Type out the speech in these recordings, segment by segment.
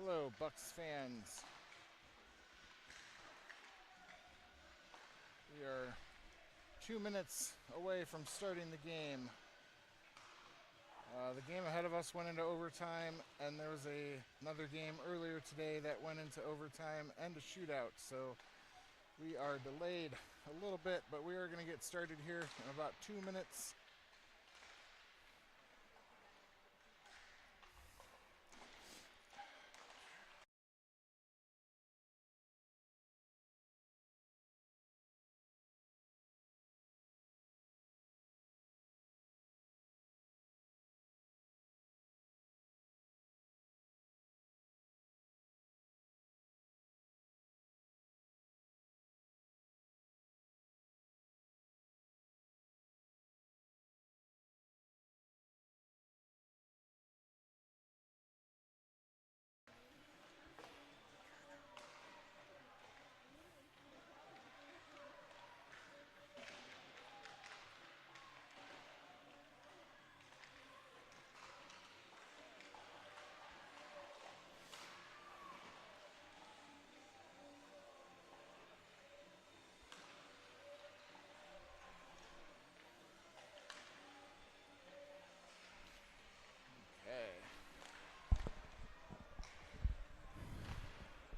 Hello, Bucs fans. We are 2 minutes away from starting the game. The game ahead of us went into overtime, and there was another game earlier today that went into overtime and a shootout. So we are delayed a little bit, but we are going to get started here in about 2 minutes.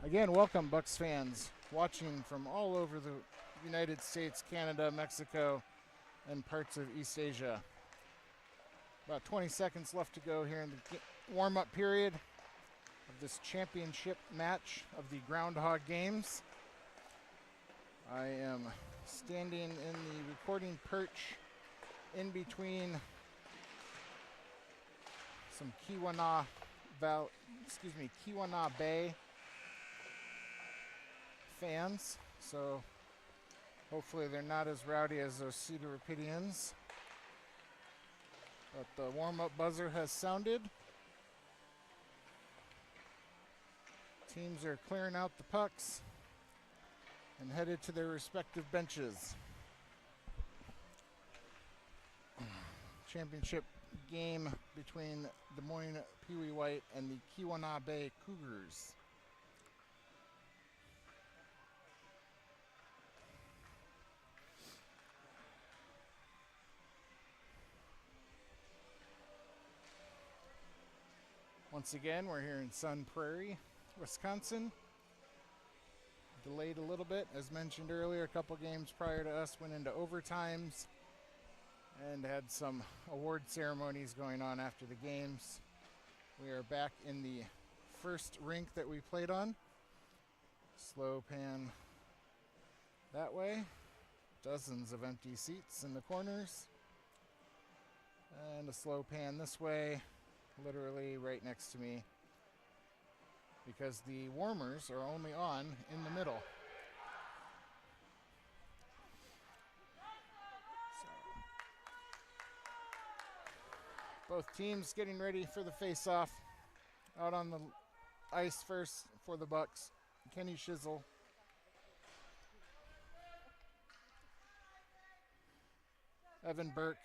Again, welcome, Bucs fans, watching from all over the United States, Canada, Mexico, and parts of East Asia. About 20 seconds left to go here in the warm-up period of this championship match of the Groundhog Games. I am standing in the recording perch in between some Keweenaw Bay fans, so hopefully they're not as rowdy as those Cedar Rapidians. But the warm-up buzzer has sounded. Teams are clearing out the pucks and headed to their respective benches. Championship game between Des Moines Pee Wee White and the Keweenaw Bay Cougars. Once again, we're here in Sun Prairie, Wisconsin. Delayed a little bit, as mentioned earlier. A couple games prior to us went into overtimes and had some award ceremonies going on after the games. We are back in the first rink that we played on. Slow pan that way. Dozens of empty seats in the corners. And a slow pan this way, literally right next to me, because the warmers are only on in the middle. So, both teams getting ready for the face-off. Out on the ice first for the Bucs, Kenny Shizzle. Evan Burke,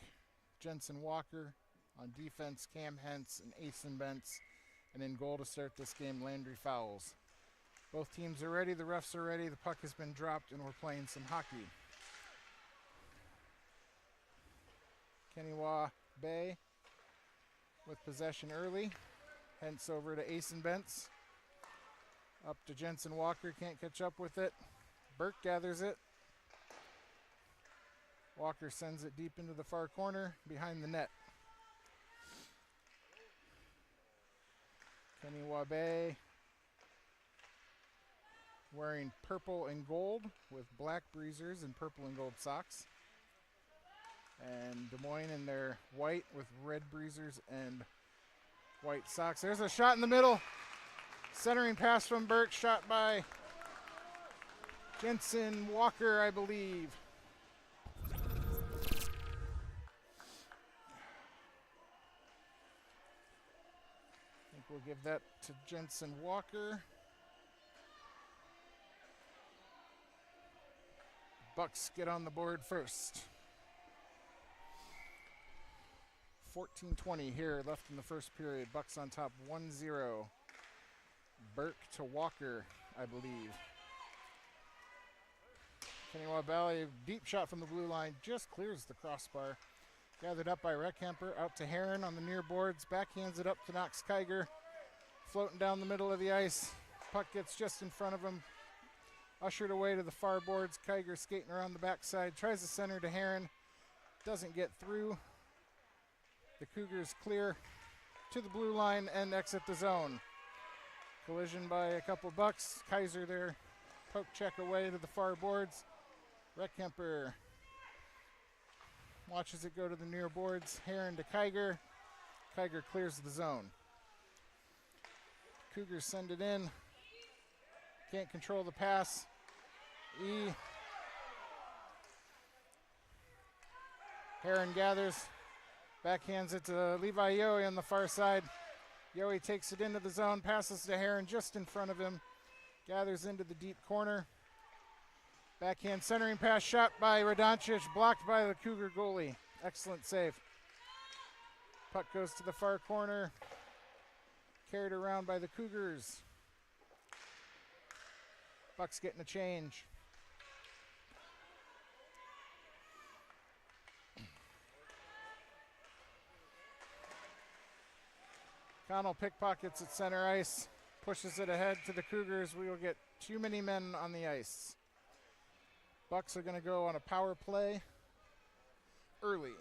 Jensen Walker. On defense, Cam Hentz and Asen Bentz. And in goal to start this game, Landry Fowles. Both teams are ready. The refs are ready. The puck has been dropped, and we're playing some hockey. Keweenaw Bay with possession early. Hentz over to Asen Bentz. Up to Jensen Walker. Can't catch up with it. Burke gathers it. Walker sends it deep into the far corner behind the net. Keweenaw Bay wearing purple and gold with black breezers and purple and gold socks. And Des Moines in their white with red breezers and white socks. There's a shot in the middle. Centering pass from Burke, shot by Jensen Walker, I believe. We'll give that to Jensen Walker. Bucs get on the board first. 14:20 here left in the first period. Bucs on top 1-0. Burke to Walker, I believe. Keweenaw Bay, deep shot from the blue line, just clears the crossbar. Gathered up by Reckhemper, out to Heron on the near boards, backhands it up to Knox Kiger. Floating down the middle of the ice. Puck gets just in front of him. Ushered away to the far boards. Kiger skating around the backside. Tries to center to Heron. Doesn't get through. The Cougars clear to the blue line and exit the zone. Collision by a couple Bucs. Kaiser there. Poke check away to the far boards. Reckhemper watches it go to the near boards. Heron to Kiger. Kiger clears the zone. Cougars send it in. Can't control the pass. Heron gathers. Backhands it to Levi Yohe on the far side. Yohe takes it into the zone. Passes to Heron just in front of him. Gathers into the deep corner. Backhand centering pass shot by Radoncic. Blocked by the Cougar goalie. Excellent save. Puck goes to the far corner. Carried around by the Cougars. Bucs getting a change. Connell pickpockets at center ice. Pushes it ahead to the Cougars. We will get too many men on the ice. Bucs are going to go on a power play early.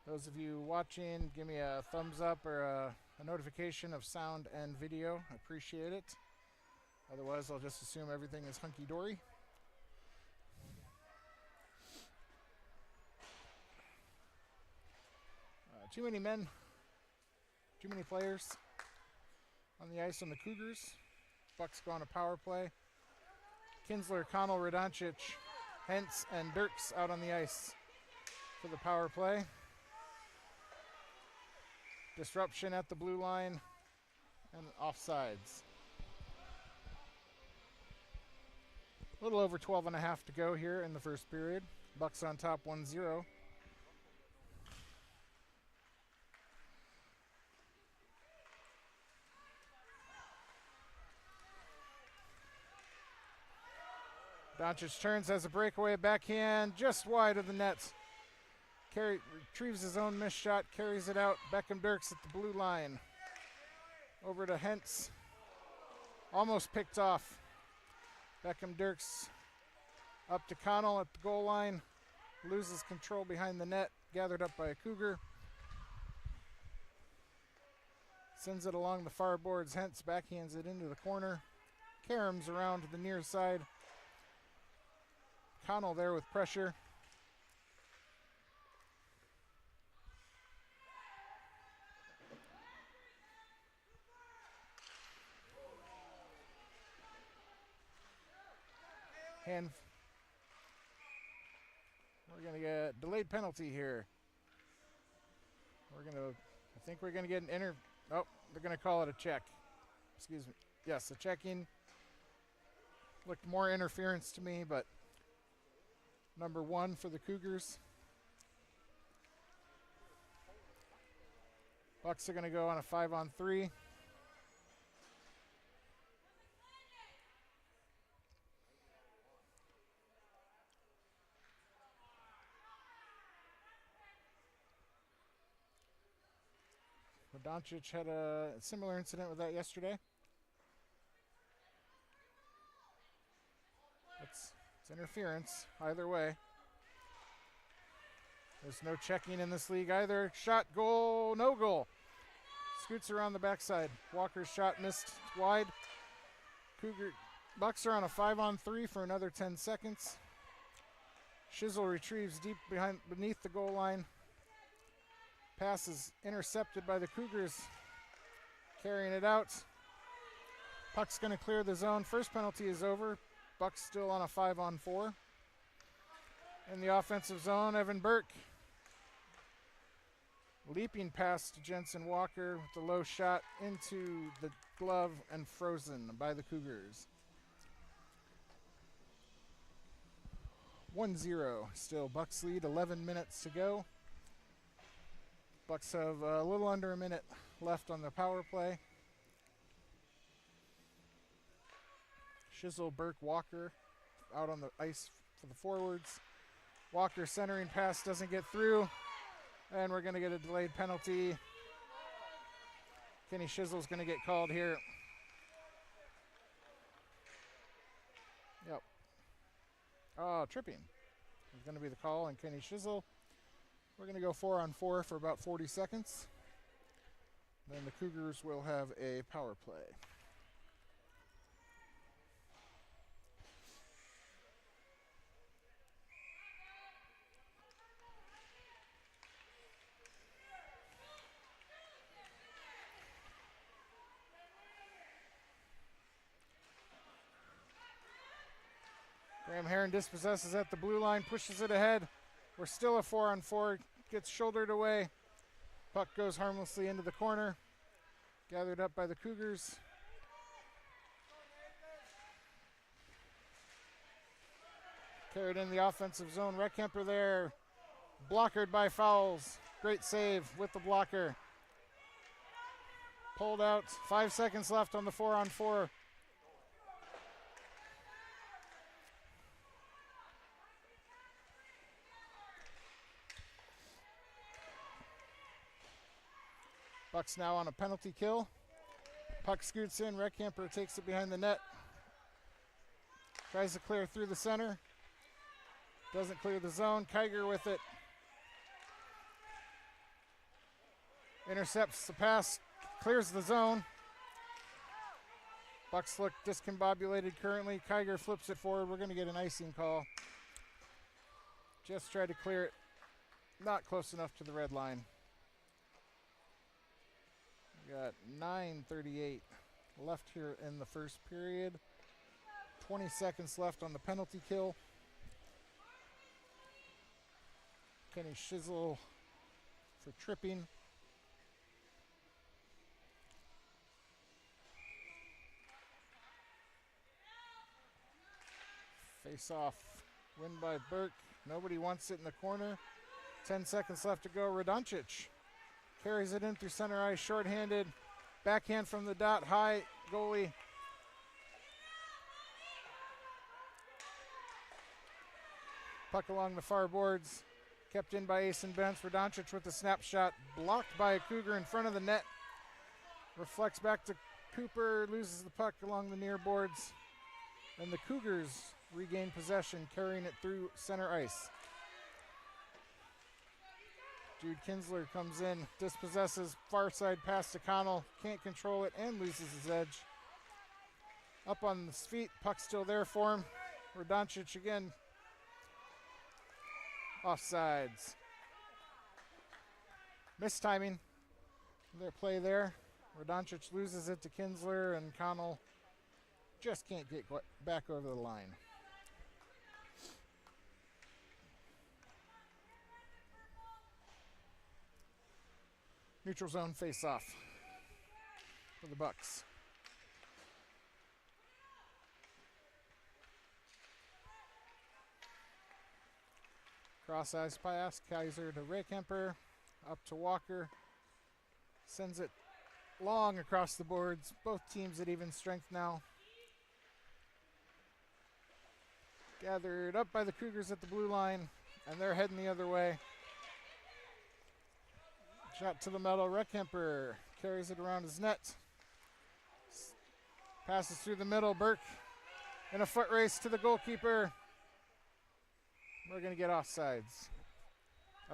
Those of you watching, give me a thumbs up or a notification of sound and video. I appreciate it. Otherwise, I'll just assume everything is hunky-dory. Too many men, too many players on the ice on the Cougars. Bucs go on a power play. Kinsler, Connell, Radoncic, Hentz, and Dirks out on the ice for the power play. Disruption at the blue line and offsides. A little over 12 and a half to go here in the first period. Bucs on top 1-0. Doncic turns, has a breakaway backhand just wide of the net. Retrieves his own missed shot, carries it out. Beckham Dirks at the blue line. Over to Hentz. Almost picked off. Beckham Dirks up to Connell at the goal line. Loses control behind the net. Gathered up by a Cougar. Sends it along the far boards. Hentz backhands it into the corner. Caroms around to the near side. Connell there with pressure. And we're going to get a delayed penalty here. I think we're going to get an oh, they're going to call it a check. Excuse me. Yes, a checking. Looked more interference to me, but number 1 for the Cougars. Bucs are going to go on a 5-on-3. Doncic had a similar incident with that yesterday. It's interference either way. There's no checking in this league either. Shot, goal, no goal. Scoots around the backside. Walker's shot missed wide. Bucs are on a 5-on-3 for another 10 seconds. Shizzle retrieves deep beneath the goal line. Pass is intercepted by the Cougars. Carrying it out. Puck's going to clear the zone. First penalty is over. Bucs still on a 5-on-4. In the offensive zone, Evan Burke. Leaping past Jensen Walker with the low shot into the glove and frozen by the Cougars. 1-0. Still Bucs lead, 11 minutes to go. Bucs have a little under a minute left on the power play. Shizzle, Burke, Walker out on the ice for the forwards. Walker centering pass doesn't get through, and we're going to get a delayed penalty. Kenny Shizzle's going to get called here. Yep. Tripping is going to be the call on Kenny Shizzle. We're going to go 4-on-4 for about 40 seconds. Then the Cougars will have a power play. Graham Heron dispossesses at the blue line, pushes it ahead. We're still a 4-on-4, gets shouldered away. Puck goes harmlessly into the corner. Gathered up by the Cougars. Carried in the offensive zone. Reckhemper there. Blockered by Fowles. Great save with the blocker. Pulled out. 5 seconds left on the 4-on-4. Bucs now on a penalty kill. Puck scoots in. Reckhemper takes it behind the net. Tries to clear through the center. Doesn't clear the zone. Kiger with it. Intercepts the pass. Clears the zone. Bucs look discombobulated currently. Kiger flips it forward. We're going to get an icing call. Just tried to clear it. Not close enough to the red line. We got 9:38 left here in the first period. 20 seconds left on the penalty kill. Kenny Shizzle for tripping. Face off. Win by Burke. Nobody wants it in the corner. 10 seconds left to go. Radoncic carries it in through center ice, shorthanded. Backhand from the dot, high, goalie. Puck along the far boards. Kept in by Asen Benz. Radoncic with the snapshot. Blocked by a Cougar in front of the net. Reflects back to Cooper. Loses the puck along the near boards. And the Cougars regain possession, carrying it through center ice. Jude Kinsler comes in, dispossesses, far side pass to Connell, can't control it and loses his edge. Up on his feet, puck still there for him. Radoncic again. Offsides. Mistiming. Their play there. Radoncic loses it to Kinsler and Connell just can't get back over the line. Neutral zone face-off for the Bucs. Cross-ice pass, Kaiser to Reckhemper, up to Walker. Sends it long across the boards. Both teams at even strength now. Gathered up by the Cougars at the blue line, and they're heading the other way. Shot to the metal. Reckhemper carries it around his net. Passes through the middle. Burke in a foot race to the goalkeeper. We're going to get offsides.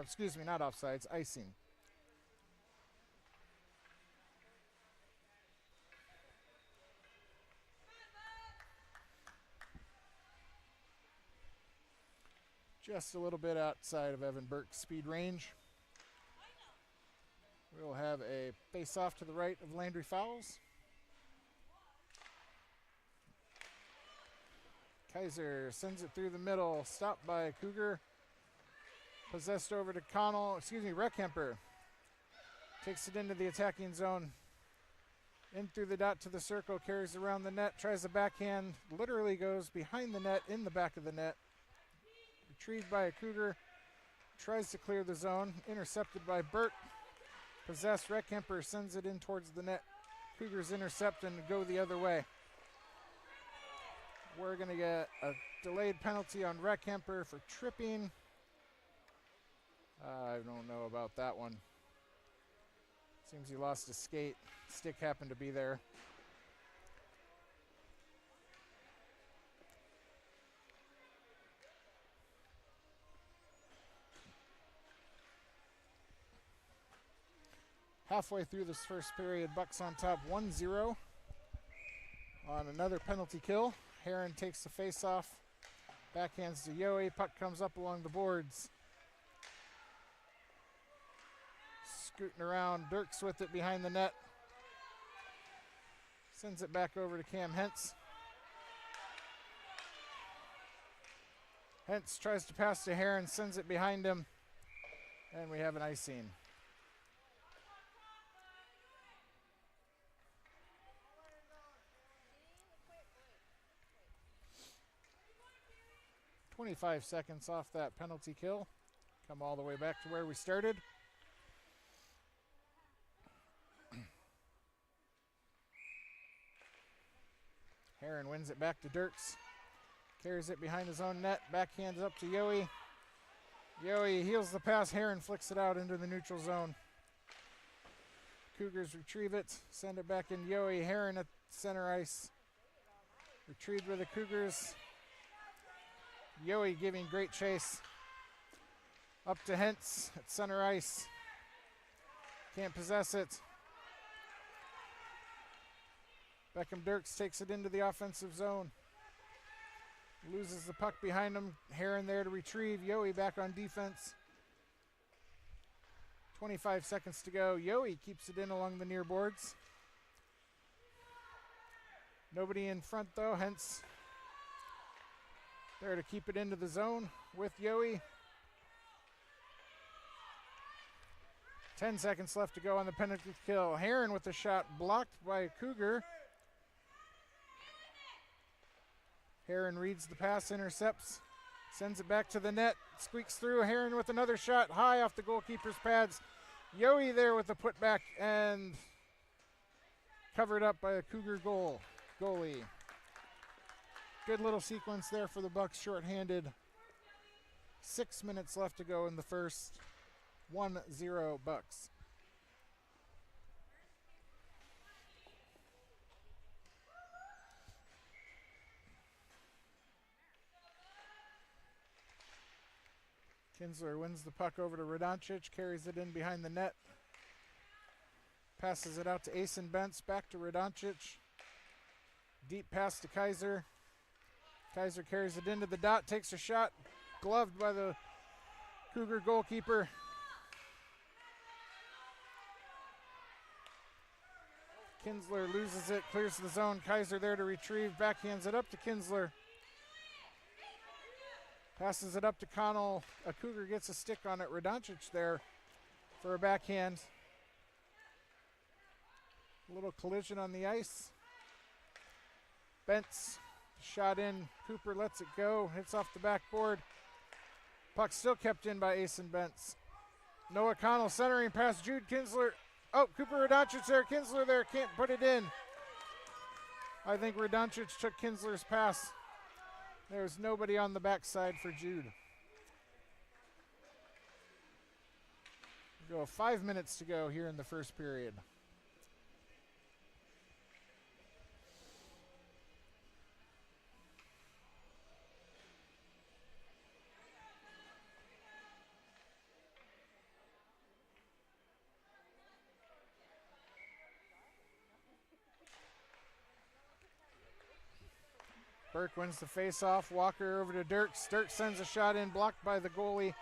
Excuse me, not offsides, icing. Just a little bit outside of Evan Burke's speed range. We'll have a face-off to the right of Landry Fowles. Kaiser sends it through the middle, stopped by Cougar. Possessed over to Reckhemper. Takes it into the attacking zone. In through the dot to the circle, carries around the net, tries the backhand, literally goes behind the net, in the back of the net. Retrieved by a Cougar. Tries to clear the zone. Intercepted by Burke. Possessed. Reckhemper sends it in towards the net. Cougars intercept and go the other way. We're going to get a delayed penalty on Reckhemper for tripping. I don't know about that one. Seems he lost his skate. Stick happened to be there. Halfway through this first period, Bucs on top 1-0 on another penalty kill. Heron takes the face-off, backhands to Yoey. Puck comes up along the boards. Scooting around, Dirks with it behind the net. Sends it back over to Cam Hentz. Hentz tries to pass to Heron, sends it behind him, and we have an icing. "25 seconds off that penalty kill. Come all the way back to where we started. Heron wins it back to Dirks. Carries it behind his own net. Backhands up to Yoey. Yoey heels the pass. Heron flicks it out into the neutral zone. Cougars retrieve it. Send it back in Yoey. Heron at center ice. Retrieved by the Cougars. Yoey giving great chase. Up to Hentz at center ice. Can't possess it. Beckham Dirks takes it into the offensive zone. Loses the puck behind him. Heron there to retrieve. Yoey back on defense. 25 seconds to go. Yoey keeps it in along the near boards. Nobody in front though, Hentz there to keep it into the zone with Yoey. 10 seconds left to go on the penalty kill. Heron with the shot blocked by a Cougar. Heron reads the pass, intercepts, sends it back to the net, squeaks through. Heron with another shot high off the goalkeeper's pads. Yoey there with the putback and covered up by a Cougar goalie. Good little sequence there for the Bucs, shorthanded. 6 minutes left to go in the first. 1-0 Bucs. Kinsler wins the puck over to Radoncic, carries it in behind the net. Passes it out to Asen Bentz, back to Radoncic. Deep pass to Kaiser. Kaiser carries it into the dot, takes a shot, gloved by the Cougar goalkeeper. Kinsler loses it, clears the zone. Kaiser there to retrieve, backhands it up to Kinsler. Passes it up to Connell. A Cougar gets a stick on it. Radoncic there for a backhand. A little collision on the ice. Bentz shot in. Cooper lets it go. Hits off the backboard. Puck still kept in by Asen Bentz. Noah Connell centering past Jude Kinsler. Oh, Cooper Radoncic there. Kinsler there. Can't put it in. I think Radoncic took Kinsler's pass. There's nobody on the backside for Jude. Go 5 minutes to go here in the first period. Burke wins the face-off. Walker over to Dirks. Dirks sends a shot in, blocked by the goalie.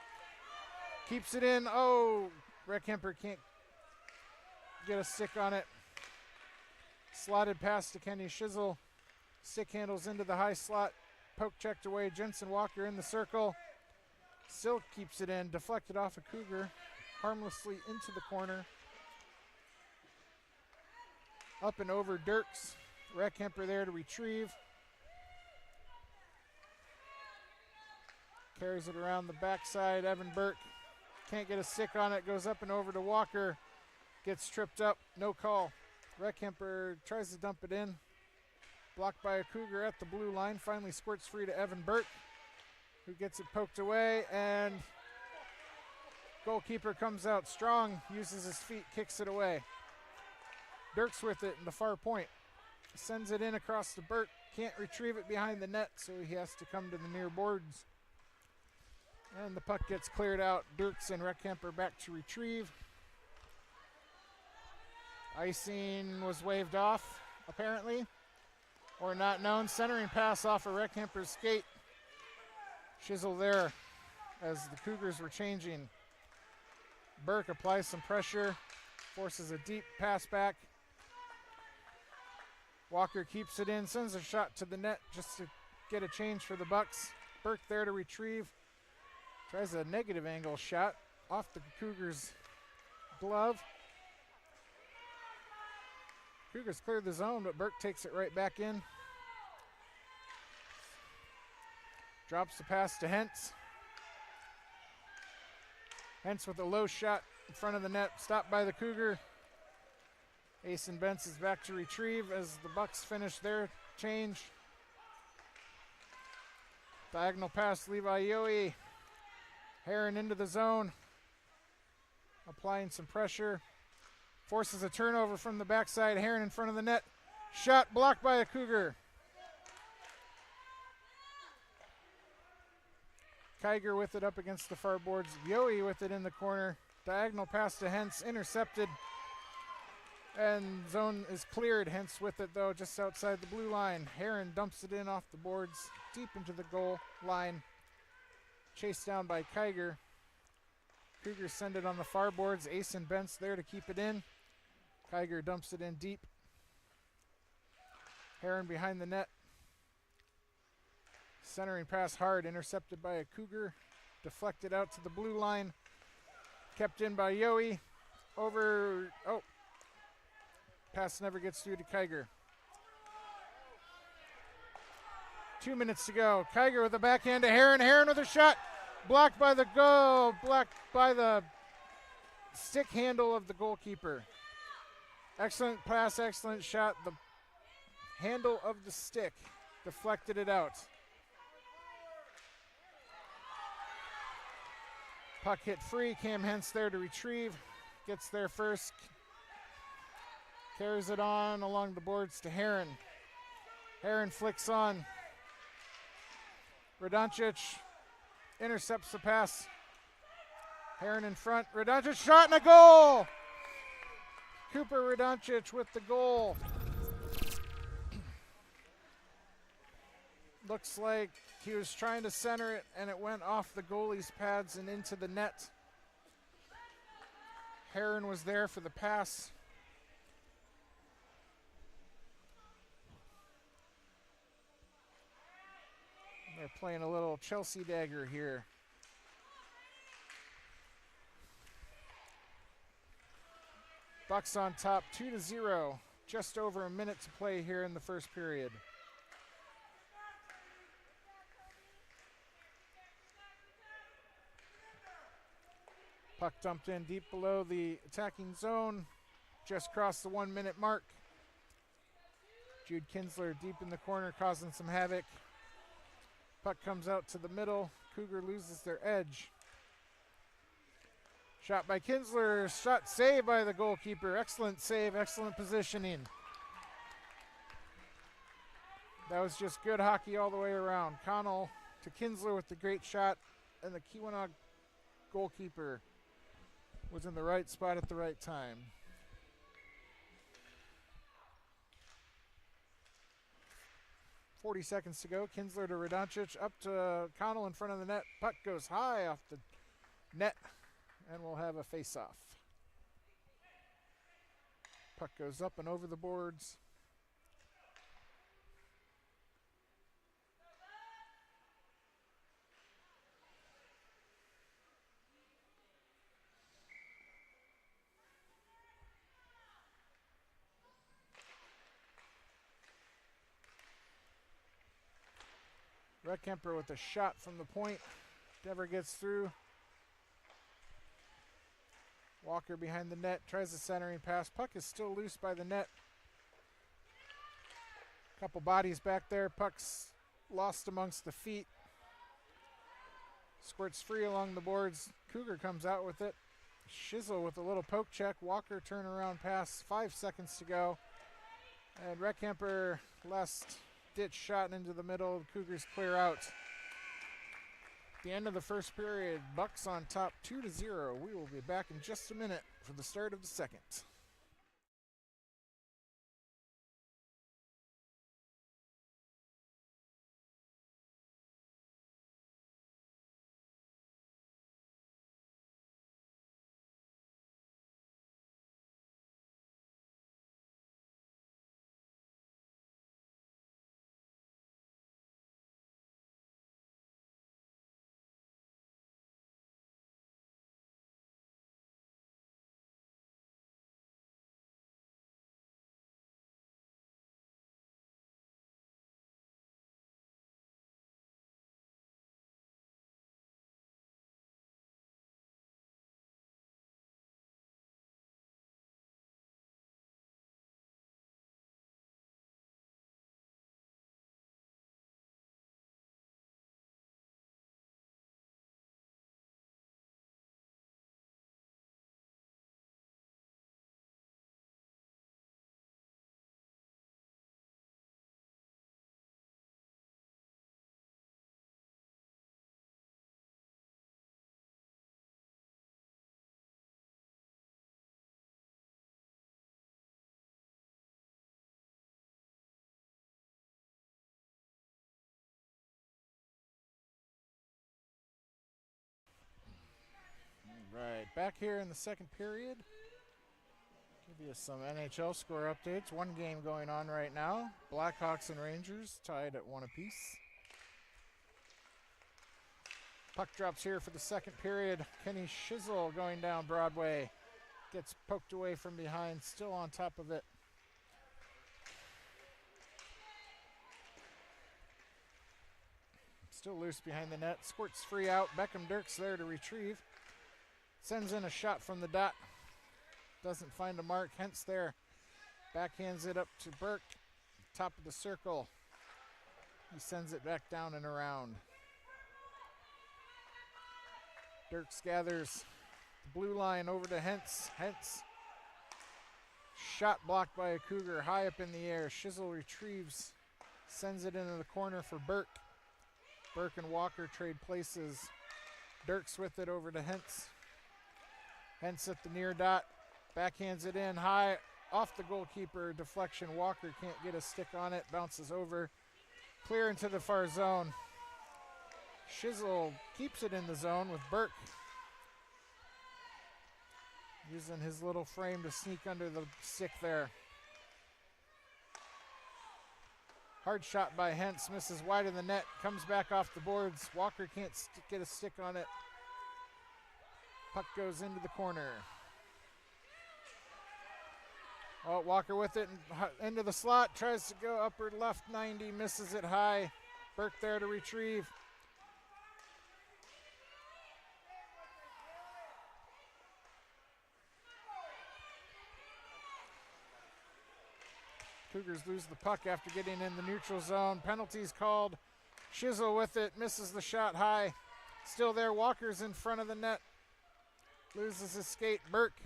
Keeps it in. Oh, Reckhemper can't get a stick on it. Slotted pass to Kenny Shizzle. Stick handles into the high slot. Poke checked away. Jensen Walker in the circle. Still keeps it in. Deflected off a Cougar. Harmlessly into the corner. Up and over Dirks. Reckhemper there to retrieve. Carries it around the backside. Evan Burke can't get a stick on it. Goes up and over to Walker. Gets tripped up. No call. Reckhemper tries to dump it in. Blocked by a Cougar at the blue line. Finally squirts free to Evan Burke, who gets it poked away, and goalkeeper comes out strong, uses his feet, kicks it away. Dirks with it in the far point. Sends it in across to Burke. Can't retrieve it behind the net, so he has to come to the near boards. And the puck gets cleared out. Dirks and Reckhemper back to retrieve. Icing was waved off, apparently, or not known. Centering pass off of Reckhemper's skate. Shizzle there as the Cougars were changing. Burke applies some pressure, forces a deep pass back. Walker keeps it in, sends a shot to the net just to get a change for the Bucs. Burke there to retrieve. Tries a negative angle shot off the Cougars' glove. Cougars cleared the zone, but Burke takes it right back in. Drops the pass to Hentz. Hentz with a low shot in front of the net, stopped by the Cougar. Asen Bentz is back to retrieve as the Bucs finish their change. Diagonal pass, Levi Yohe. Heron into the zone. Applying some pressure. Forces a turnover from the backside. Heron in front of the net. Shot blocked by a Cougar. Kiger with it up against the far boards. Yohe with it in the corner. Diagonal pass to Hentz, intercepted. And zone is cleared. Hentz with it though, just outside the blue line. Heron dumps it in off the boards, deep into the goal line. Chased down by Kiger. Cougars send it on the far boards. Asen Bentz there to keep it in. Kiger dumps it in deep. Heron behind the net. Centering pass hard, intercepted by a Cougar. Deflected out to the blue line. Kept in by Yohe. Over, pass never gets through to Kiger. 2 minutes to go. Kiger with a backhand to Heron. Heron with a shot. Blocked by the stick handle of the goalkeeper. Excellent pass, excellent shot. The handle of the stick deflected it out. Puck hit free. Cam Hentz there to retrieve. Gets there first. Carries it on along the boards to Heron. Heron flicks on. Radoncic intercepts the pass. Heron in front. Radoncic shot and a goal! Cooper Radoncic with the goal. Looks like he was trying to center it and it went off the goalie's pads and into the net. Heron was there for the pass. They're playing a little Chelsea dagger here. Bucs on top 2-0. Just over a minute to play here in the first period. Puck dumped in deep below the attacking zone. Just crossed the 1 minute mark. Jude Kinsler deep in the corner causing some havoc. Puck comes out to the middle. Cougar loses their edge. Shot by Kinsler. Shot saved by the goalkeeper. Excellent save, excellent positioning. That was just good hockey all the way around. Connell to Kinsler with the great shot, and the Keweenaw goalkeeper was in the right spot at the right time. .40 seconds to go. Kinsler to Radoncic, up to Connell in front of the net. Puck goes high off the net, and we'll have a face-off. Puck goes up and over the boards. Reckhemper with a shot from the point. Never gets through. Walker behind the net, tries the centering pass. Puck is still loose by the net. Couple bodies back there. Puck's lost amongst the feet. Squirts free along the boards. Cougar comes out with it. Shizzle with a little poke check. Walker turnaround pass. 5 seconds to go. And Reckhemper last ditch shot into the middle. Cougars clear out. The end of the first period. Bucs on top 2-0. We will be back in just a minute for the start of the second. Right, back here in the second period. Give you some NHL score updates. One game going on right now. Blackhawks and Rangers tied at 1 apiece. Puck drops here for the second period. Kenny Shizzle going down Broadway. Gets poked away from behind, still on top of it. Still loose behind the net. Squirts free out. Beckham Dirks there to retrieve. Sends in a shot from the dot. Doesn't find a mark. Hence there. Backhands it up to Burke. Top of the circle. He sends it back down and around. Dirks gathers the blue line over to Hentz. Hentz. Shot blocked by a Cougar high up in the air. Shizzle retrieves. Sends it into the corner for Burke. Burke and Walker trade places. Dirks with it over to Hentz. Hentz at the near dot. Backhands it in high off the goalkeeper. Deflection. Walker can't get a stick on it. Bounces over. Clear into the far zone. Shizzle keeps it in the zone with Burke. Using his little frame to sneak under the stick there. Hard shot by Hentz. Misses wide of the net. Comes back off the boards. Walker can't get a stick on it. Puck goes into the corner. Oh, Walker with it into the slot. Tries to go upper left 90. Misses it high. Burke there to retrieve. Cougars lose the puck after getting in the neutral zone. Penalties called. Shizzle with it. Misses the shot high. Still there. Walker's in front of the net. Loses his skate. Burke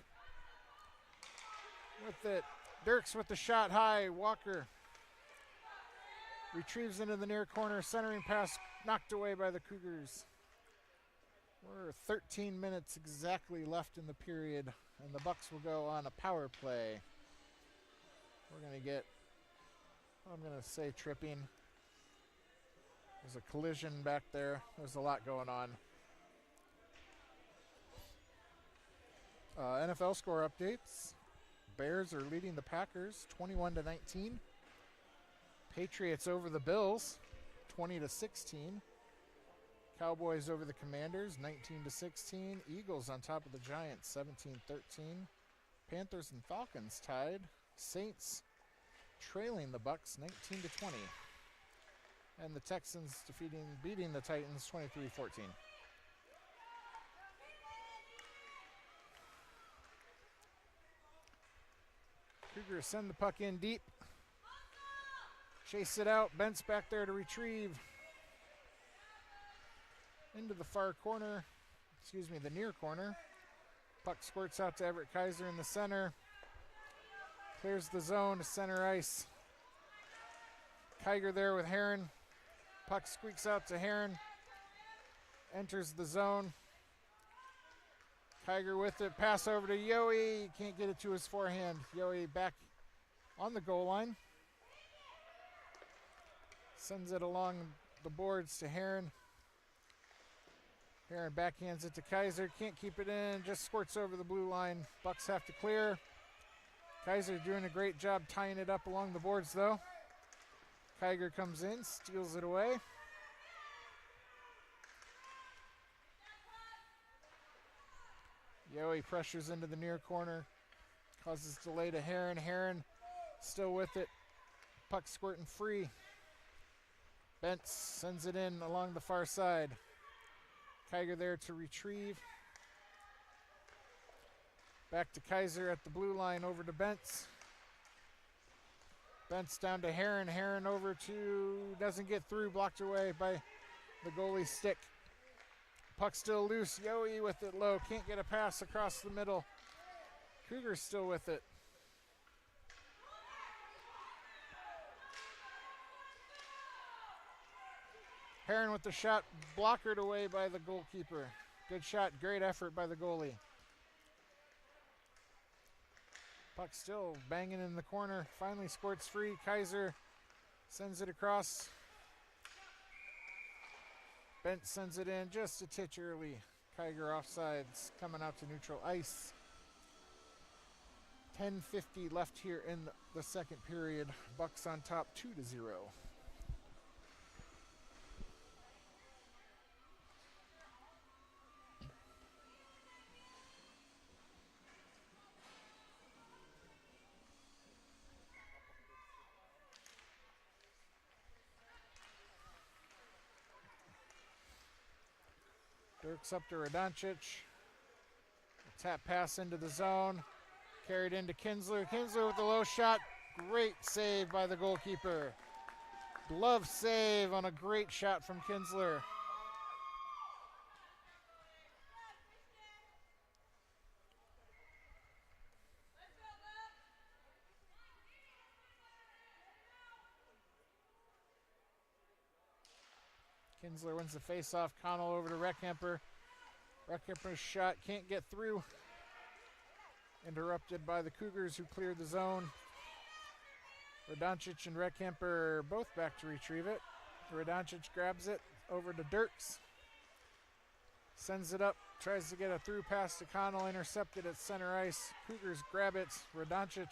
with it. Dirks with the shot high. Walker retrieves into the near corner. Centering pass knocked away by the Cougars. We're 13 minutes exactly left in the period, and the Bucs will go on a power play. We're going to get, I'm going to say, tripping. There's a collision back there. There's a lot going on. NFL score updates. Bears are leading the Packers 21-19. Patriots over the Bills 20-16. Cowboys over the Commanders 19-16. Eagles on top of the Giants 17-13. Panthers and Falcons tied. Saints trailing the Bucs 19-20. And the Texans beating the Titans 23-14. Cougars send the puck in deep. Chase it out. Bent's back there to retrieve. Into the far corner. Excuse me, the near corner. Puck squirts out to Everett Kaiser in the center. Clears the zone to center ice. Kiger there with Heron. Puck squeaks out to Heron. Enters the zone. Kiger with it. Pass over to Yohe. Can't get it to his forehand. Yohe back on the goal line. Sends it along the boards to Heron. Heron backhands it to Kaiser. Can't keep it in. Just squirts over the blue line. Bucs have to clear. Kaiser doing a great job tying it up along the boards, though. Kiger comes in, steals it away. Yohe pressures into the near corner. Causes delay to Heron. Heron still with it. Puck squirting free. Bentz sends it in along the far side. Kiger there to retrieve. Back to Kaiser at the blue line, over to Bentz. Bentz down to Heron. Heron over to, doesn't get through, blocked away by the goalie's stick. Puck still loose. Yohe with it low. Can't get a pass across the middle. Cougars still with it. Heron with the shot, blockered away by the goalkeeper. Good shot, great effort by the goalie. Puck still banging in the corner. Finally squirts free. Kaiser sends it across. Bent sends it in just a titch early. Kiger offsides, coming out to neutral ice. 10:50 left here in the second period. Bucs on top 2-0. Dirks up to Radoncic. A tap pass into the zone. Carried into Kinsler. Kinsler with the low shot. Great save by the goalkeeper. Glove save on a great shot from Kinsler. Kinsler wins the face-off. Connell over to Reckhemper. Reckhemper's shot can't get through. Interrupted by the Cougars, who cleared the zone. Radoncic and Reckhemper both back to retrieve it. Radoncic grabs it over to Dirks. Sends it up. Tries to get a through pass to Connell. Intercepted at center ice. Cougars grab it. Radoncic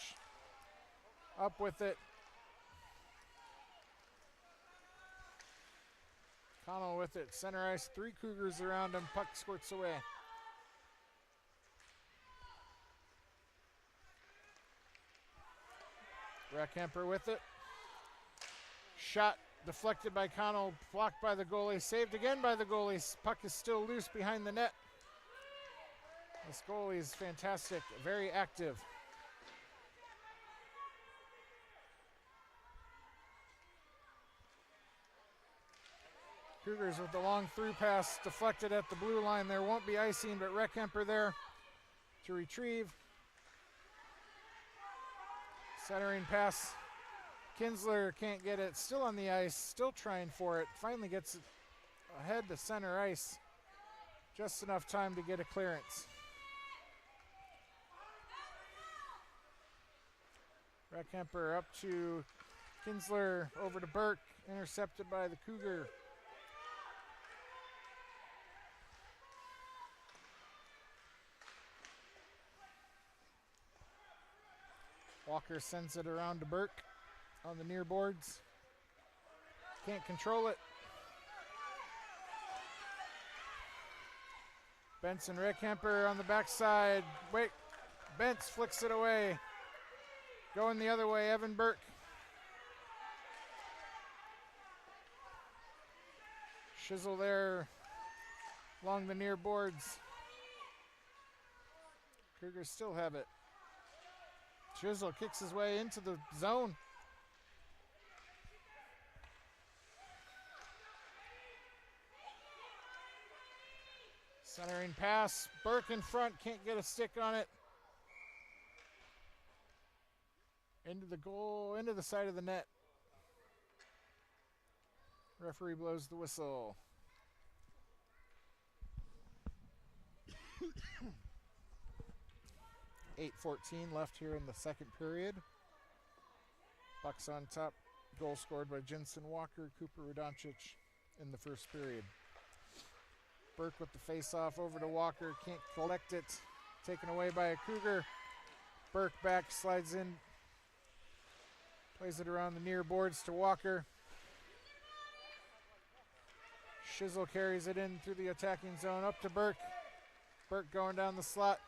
up with it. Connell with it, center ice, 3 Cougars around him, puck squirts away. Reckhemper with it. Shot deflected by Connell, blocked by the goalie, saved again by the goalie. Puck is still loose behind the net. This goalie is fantastic, very active. Cougars with the long through pass deflected at the blue line. There won't be icing, but Reckhemper there to retrieve. Centering pass. Kinsler can't get it. Still on the ice, still trying for it. Finally gets it ahead to center ice. Just enough time to get a clearance. Reckhemper up to Kinsler, over to Burke. Intercepted by the Cougar. Walker sends it around to Burke on the near boards. Can't control it. Benson Reckhemper on the backside. Wait, Bentz flicks it away. Going the other way, Evan Burke. Shizzle there along the near boards. Cougars still have it. Chisel kicks his way into the zone. Centering pass. Burke in front. Can't get a stick on it. Into the goal. Into the side of the net. Referee blows the whistle. .8:14 left here in the second period. Bucs on top. Goal scored by Jensen Walker, Cooper Radoncic in the first period. Burke with the face-off over to Walker. Can't collect it. Taken away by a Cougar. Burke back, slides in. Plays it around the near boards to Walker. Shizzle carries it in through the attacking zone up to Burke. Burke going down the slot.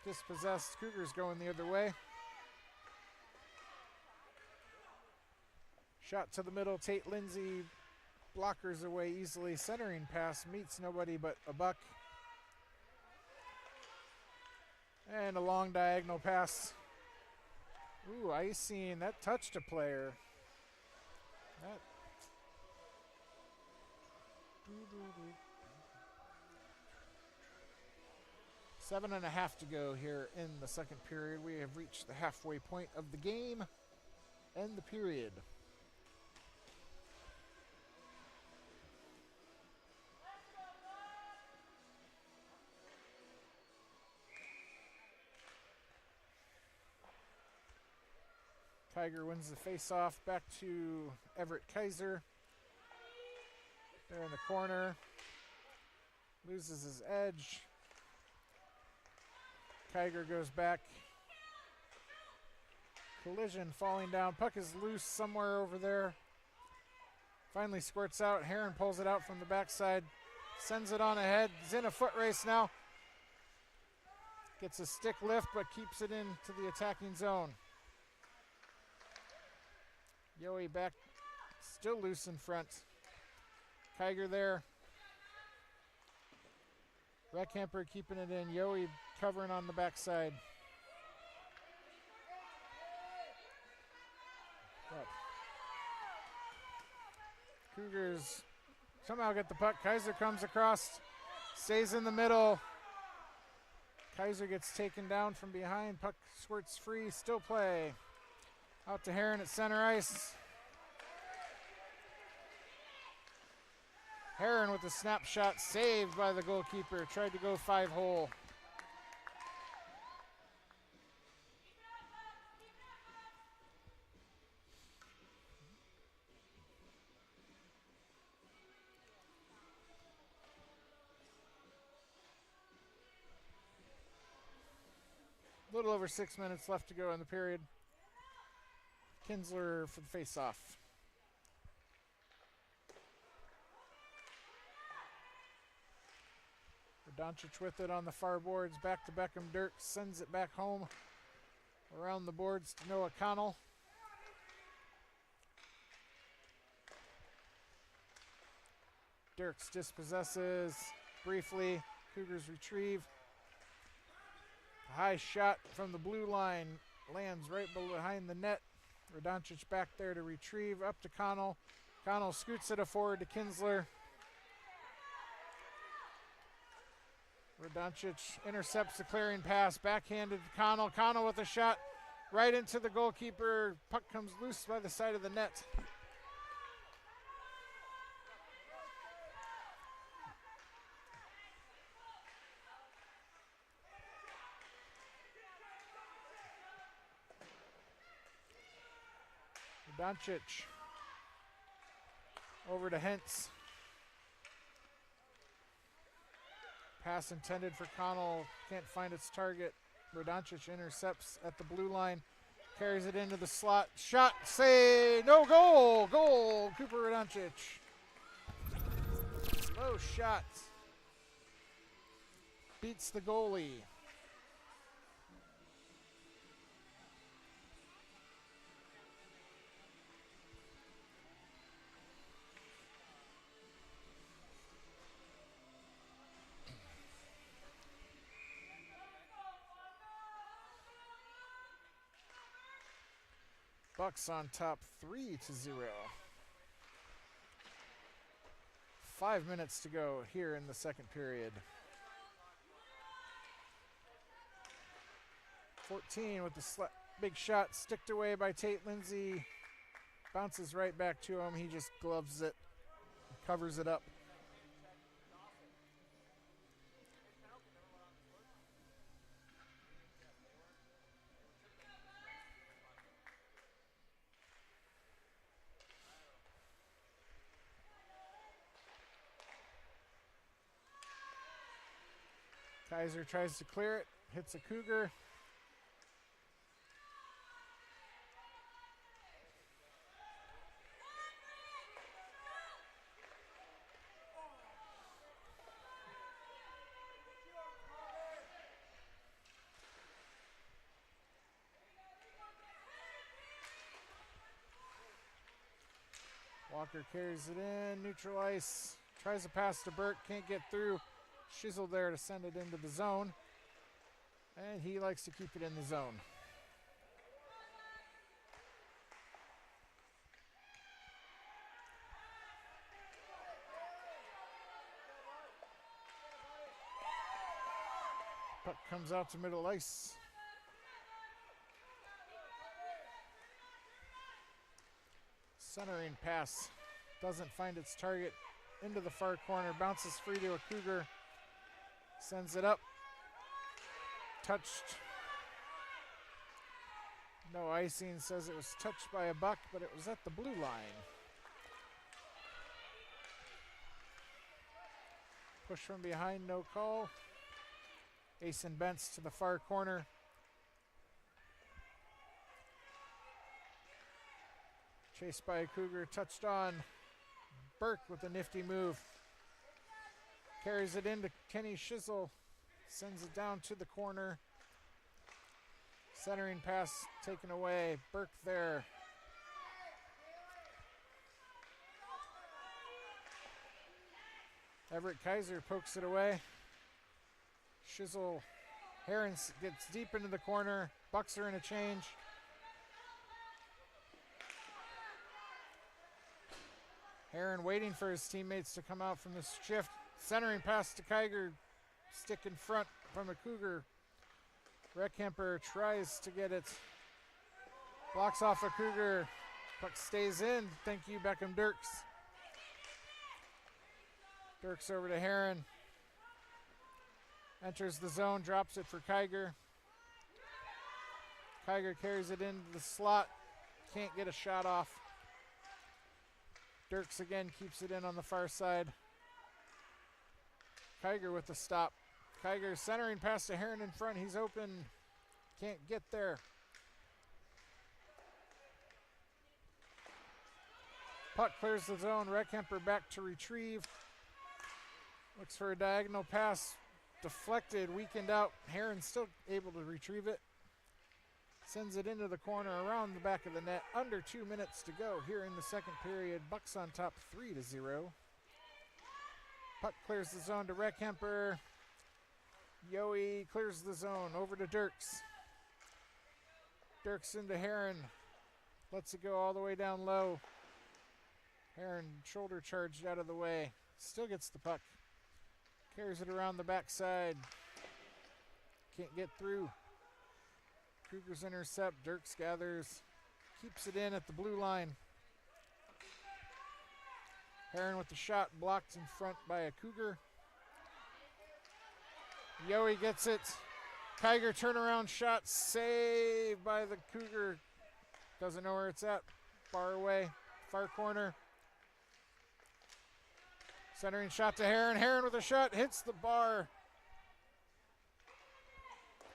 Dispossessed. Cougars going the other way. Shot to the middle. Tate Lindsay blockers away easily. Centering pass meets nobody but a Buck. And a long diagonal pass. Ooh, icing. That touched a player. That. 7.5 to go here in the second period. We have reached the halfway point of the game and the period. Tiger wins the face-off. Back to Everett Kaiser. There in the corner. Loses his edge. Tiger goes back. Collision falling down. Puck is loose somewhere over there. Finally squirts out. Heron pulls it out from the backside. Sends it on ahead. He's in a foot race now. Gets a stick lift but keeps it into the attacking zone. Yoey back. Still loose in front. Kiger there. Reckamper keeping it in. Yoey covering on the backside. But Cougars somehow get the puck. Kaiser comes across. Stays in the middle. Kaiser gets taken down from behind. Puck squirts free. Still play. Out to Heron at center ice. Heron with the snapshot saved by the goalkeeper. Tried to go 5-hole. A little over 6 minutes left to go in the period. Kinsler for the face-off. Radoncic with it on the far boards. Back to Beckham. Dirk sends it back home. Around the boards to Noah Connell. Dirks dispossesses briefly. Cougars retrieve. A high shot from the blue line lands right behind the net. Radoncic back there to retrieve. Up to Connell. Connell scoots it forward to Kinsler. Radoncic intercepts the clearing pass. Backhanded to Connell. Connell with a shot right into the goalkeeper. Puck comes loose by the side of the net. Radoncic over to Hentz. Pass intended for Connell. Can't find its target. Radoncic intercepts at the blue line. Carries it into the slot. Shot. Save. No goal. Goal. Cooper Radoncic. Low shot. Beats the goalie. Bucs on top 3-0. 5 minutes to go here in the second period. 14 with the big shot, sticked away by Tate Lindsay. Bounces right back to him. He just gloves it, covers it up. Kaiser tries to clear it, hits a Cougar. Walker carries it in, neutral ice, tries to pass to Burke, can't get through. Shizzle there to send it into the zone, and he likes to keep it in the zone. Puck comes out to middle ice. Centering pass doesn't find its target, into the far corner, bounces free to a Cougar, sends it up, touched. No icing, says it was touched by a Buck, but it was at the blue line. Push from behind, no call. Asen Bentz to the far corner. Chased by a Cougar, touched on. Burke with a nifty move. Carries it into Kenny Shizzle. Sends it down to the corner. Centering pass taken away. Burke there. Everett Kaiser pokes it away. Shizzle, Heron gets deep into the corner. Bucs are in a change. Heron waiting for his teammates to come out from the shift. Centering pass to Kiger. Stick in front from a Cougar. Reckhemper tries to get it. Blocks off a Cougar. Puck stays in. Thank you, Beckham Dirks. Dirks over to Heron. Enters the zone, drops it for Kiger. Kiger carries it into the slot. Can't get a shot off. Dirks again keeps it in on the far side. Kiger with the stop. Kiger centering pass to Heron in front. He's open. Can't get there. Puck clears the zone. Reckhemper back to retrieve. Looks for a diagonal pass. Deflected, weakened out. Heron still able to retrieve it. Sends it into the corner around the back of the net. Under 2 minutes to go here in the second period. Bucs on top 3-0. Puck clears the zone to Reckhemper. Yoey clears the zone over to Dirks. Dirks into Heron. Lets it go all the way down low. Heron shoulder charged out of the way. Still gets the puck. Carries it around the backside. Can't get through. Cougars intercept. Dirks gathers. Keeps it in at the blue line. Heron with the shot blocked in front by a Cougar. Yoey gets it. Kiger turnaround shot saved by the Cougar. Doesn't know where it's at. Far away. Far corner. Centering shot to Heron. Heron with a shot. Hits the bar.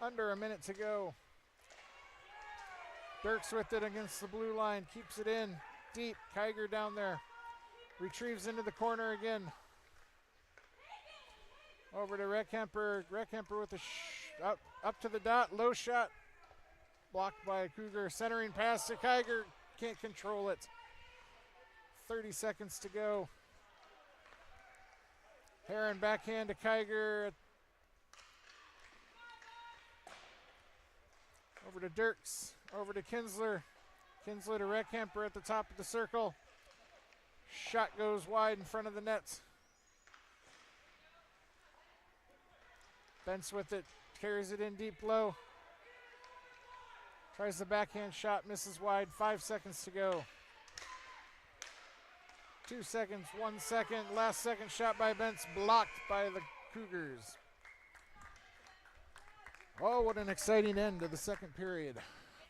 Under a minute to go. Dirks with it against the blue line. Keeps it in. Deep. Kiger down there. Retrieves into the corner again. Over to Reckhemper. Reckhemper with a up to the dot. Low shot. Blocked by a Cougar. Centering pass to Kiger. Can't control it. 30 seconds to go. Heron backhand to Kiger. Over to Dirks. Over to Kinsler. Kinsler to Reckhemper at the top of the circle. Shot goes wide in front of the nets. Bentz with it, carries it in deep low. Tries the backhand shot, misses wide. 5 seconds to go. 2 seconds, 1 second. Last second shot by Bentz, blocked by the Cougars. Oh, what an exciting end to the second period.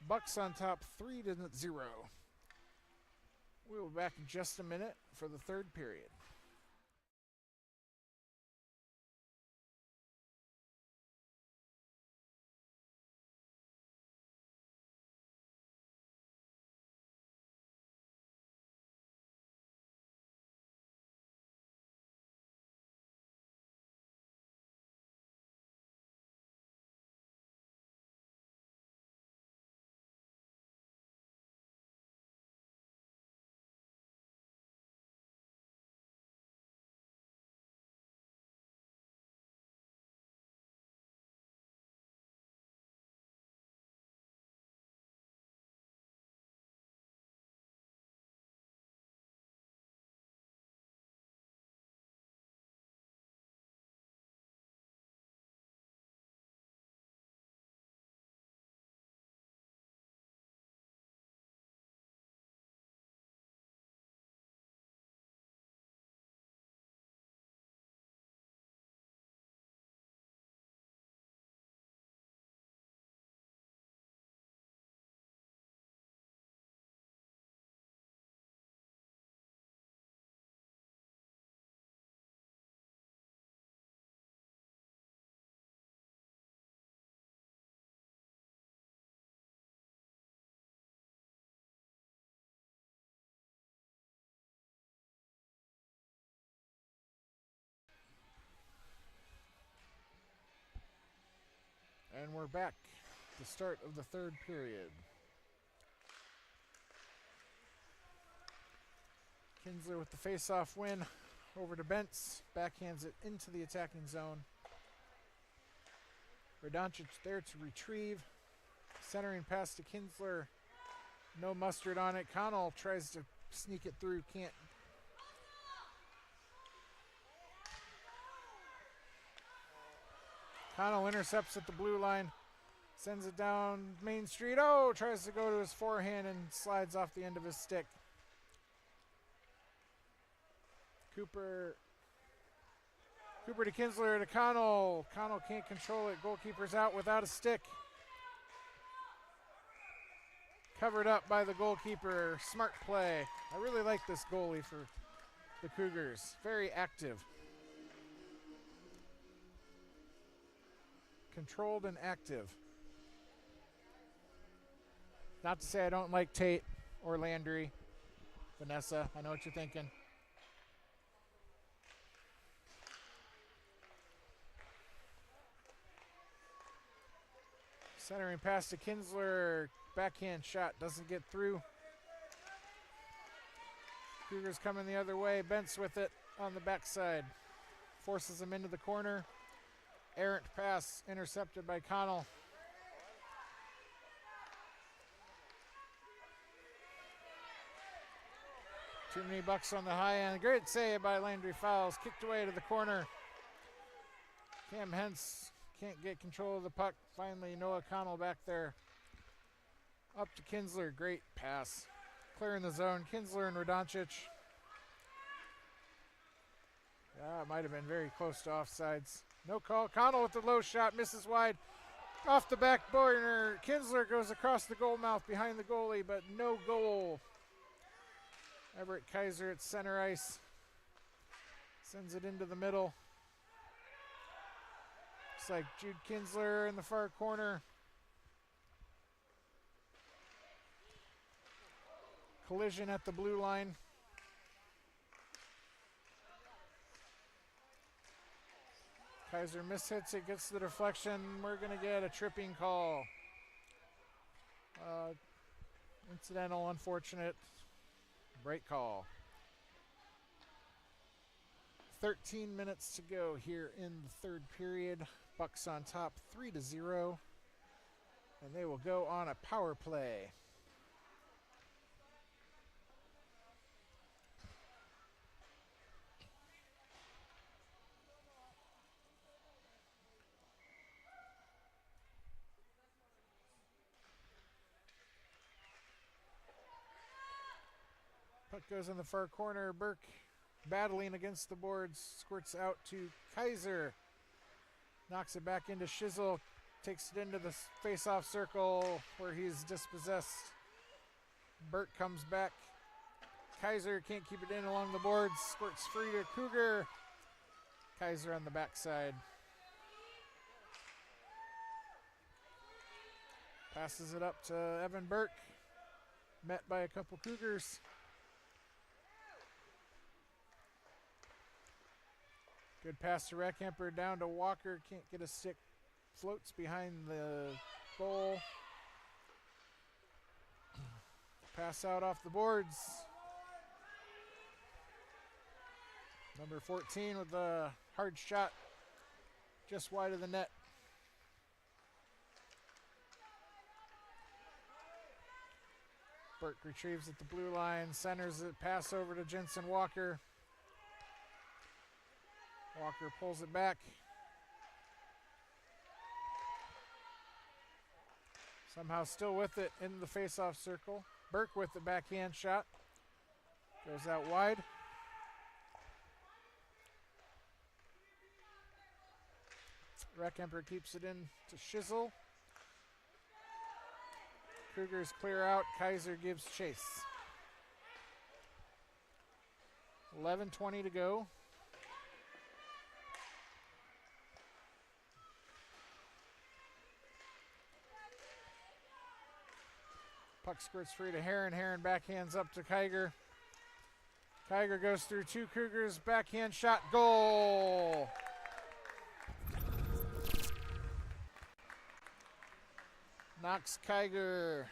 Bucs on top 3-0. We will be back in just a minute for the third period. And we're back. The start of the third period. Kinsler with the face-off win over to Bentz. Backhands it into the attacking zone. Radoncic there to retrieve. Centering pass to Kinsler. No mustard on it. Connell tries to sneak it through. Can't. Connell intercepts at the blue line. Sends it down Main Street. Oh, tries to go to his forehand and slides off the end of his stick. Cooper to Kinsler to Connell. Connell can't control it. Goalkeeper's out without a stick. Covered up by the goalkeeper. Smart play. I really like this goalie for the Cougars. Very active. Controlled and active. Not to say I don't like Tate or Landry. Vanessa, I know what you're thinking. Centering pass to Kinsler. Backhand shot doesn't get through. Cougars coming the other way. Bentz with it on the backside. Forces him into the corner. Errant pass intercepted by Connell. Too many Bucs on the high end. Great save by Landry Fowles. Kicked away to the corner. Cam Hentz can't get control of the puck. Finally, Noah Connell back there. Up to Kinsler. Great pass. Clearing the zone. Kinsler and Radoncic. Yeah, it might have been very close to offsides. No call. Connell with the low shot. Misses wide. Off the back corner. Kinsler goes across the goal mouth behind the goalie, but no goal. Everett Kaiser at center ice. Sends it into the middle. Looks like Jude Kinsler in the far corner. Collision at the blue line. Kaiser mishits it, gets the deflection. We're going to get a tripping call. Incidental, unfortunate. Break call. 13 minutes to go here in the third period. Bucs on top 3-0. And they will go on a power play. Puck goes in the far corner. Burke battling against the boards. Squirts out to Kaiser. Knocks it back into Shizzle. Takes it into the face-off circle where he's dispossessed. Burke comes back. Kaiser can't keep it in along the boards. Squirts free to Cougar. Kaiser on the backside. Passes it up to Evan Burke. Met by a couple Cougars. Good pass to Reckamper, down to Walker. Can't get a stick. Floats behind the goal. Pass out off the boards. Number 14 with the hard shot. Just wide of the net. Burke retrieves at the blue line. Centers it. Pass over to Jensen Walker. Walker pulls it back. Somehow still with it in the face-off circle. Burke with the backhand shot. Goes out wide. Reckamper keeps it in to Shizzle. Cougars clear out. Kaiser gives chase. 11:20 to go. Puck squirts free to Heron. Heron backhands up to Kiger. Kiger goes through two Cougars. Backhand shot. Goal! Knocks Kiger.